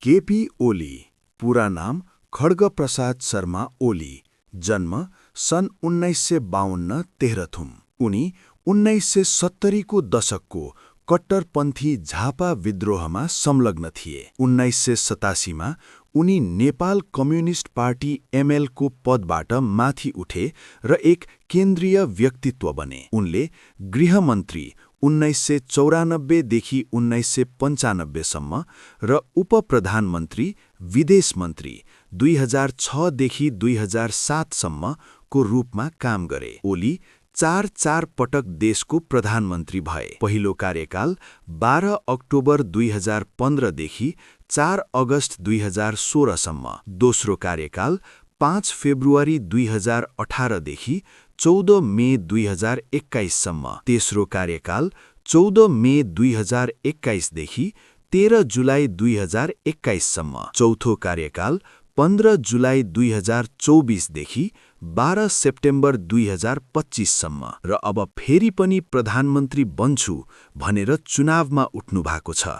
केपी ओली, पूरा नाम खड्गप्रसाद शर्मा ओली, जन्म सन् 1952 तेह्रथुम। उनी 1970 को दशकको कट्टरपन्थी झापा विद्रोहमा संलग्न थिए। 1987 मा उनी नेपाल कम्युनिस्ट पार्टी एमएलको पदबाट माथि उठे र एक केन्द्रीय व्यक्तित्व बने। उनले गृहमन्त्री 1994 देखि 1995 सम्म र उपप्रधानमन्त्री, विदेश मन्त्री 2006 देखि 2007 सम्मको रूपमा काम गरे। ओली चार पटक देशको प्रधानमन्त्री भए। पहिलो कार्यकाल 12 अक्टोबर 2015 देखि 4 अगस्त 2016 सम्म। दोस्रो कार्यकाल 5 फेब्रुअरी 2018 देखि 14 मे 2021 सम्म। तेस्रो कार्यकाल 14 मे 2021 देखि 13 जुलाई 2021 सम्म। चौथो कार्यकाल 15 जुलाई 2024 देखि 12 सेप्टेम्बर 2025 सम्म। र अब फेरि पनि प्रधानमन्त्री बन्छु भनेर चुनावमा उठ्नु भएको छ।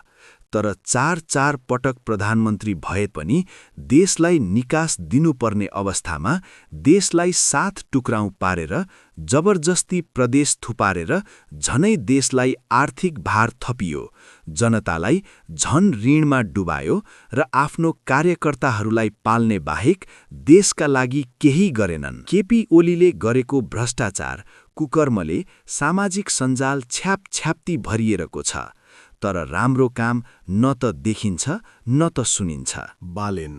तर चार पटक प्रधानमन्त्री भए पनि देशलाई निकास दिनुपर्ने अवस्थामा देशलाई 7 टुक्राउ पारेर जबरजस्ती प्रदेश थुपारेर झनै देशलाई आर्थिक भार थपियो, जनतालाई झन ऋणमा डुबायो र आफ्नो कार्यकर्ताहरूलाई पाल्ने बाहेक देशका लागि केही गरेनन्। केपी ओलीले गरेको भ्रष्टाचार, कुकर्मले सामाजिक सञ्जाल छ्यापछ्याप्ती भरिएको छ, तर राम्रो काम न त देखिन्छ न त सुनिन्छ। बालेन,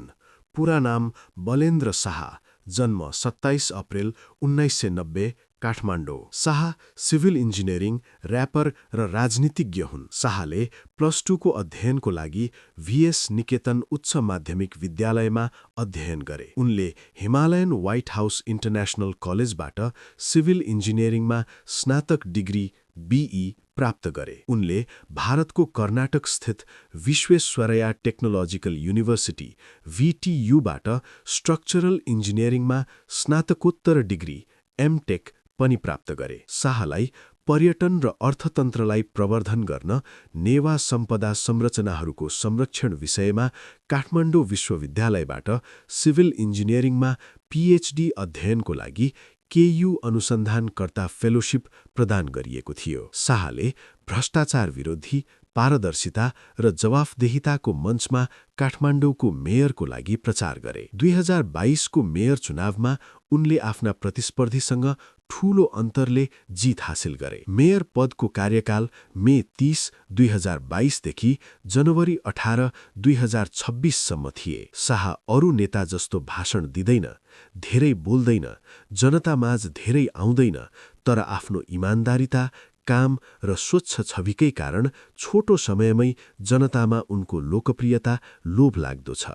पूरा नाम बलेन्द्र शाह, जन्म 27 April 1990, Kathmandu. Shah civil engineering, rapper र राजनीतिज्ञ हुन्। शाहले +2 को अध्ययनको लागि VS निकेतन उच्च माध्यमिक विद्यालयमा अध्ययन गरे। उनले हिमालयन व्हाइट हाउस इन्टरनेसनल कलेजबाट सिभिल इन्जिनियरिङमा स्नातक डिग्री BE प्राप्त गरे। उनले भारतको कर्नाटक स्थित विश्वेश्वरैया टेक्नोलोजिकल युनिभर्सिटी VTUबाट स्ट्रक्चरल इन्जिनियरिङमा स्नातकोत्तर डिग्री MTech पनि प्राप्त गरे। शाहलाई पर्यटन र अर्थतन्त्रलाई प्रवर्धन गर्न नेवा सम्पदा संरचनाहरूको संरक्षण विषयमा काठमाडौँ विश्वविद्यालयबाट सिभिल इन्जिनियरिङमा PhD अध्ययनको लागि KU अनुसन्धानकर्ता फेलोशिप प्रदान गरिएको थियो। शाहले भ्रष्टाचार विरोधी, पारदर्शिता र जवाफदेहिताको मञ्चमा काठमाडौँको मेयरको लागि प्रचार गरे। 2022 को मेयर चुनावमा उनले आफ्ना प्रतिस्पर्धीसँग ठूलो अन्तरले जित हासिल गरे। मेयर पदको कार्यकाल मे 30, 2022 देखि जनवरी 18, 2026 सम्म थिए। शाह अरू नेता जस्तो भाषण दिँदैन, धेरै बोल्दैन, जनतामाझ धेरै आउँदैन, तर आफ्नो इमान्दारिता, काम र स्वच्छ छविकै कारण छोटो समयमै जनतामा उनको लोकप्रियता लोभलाग्दो छ।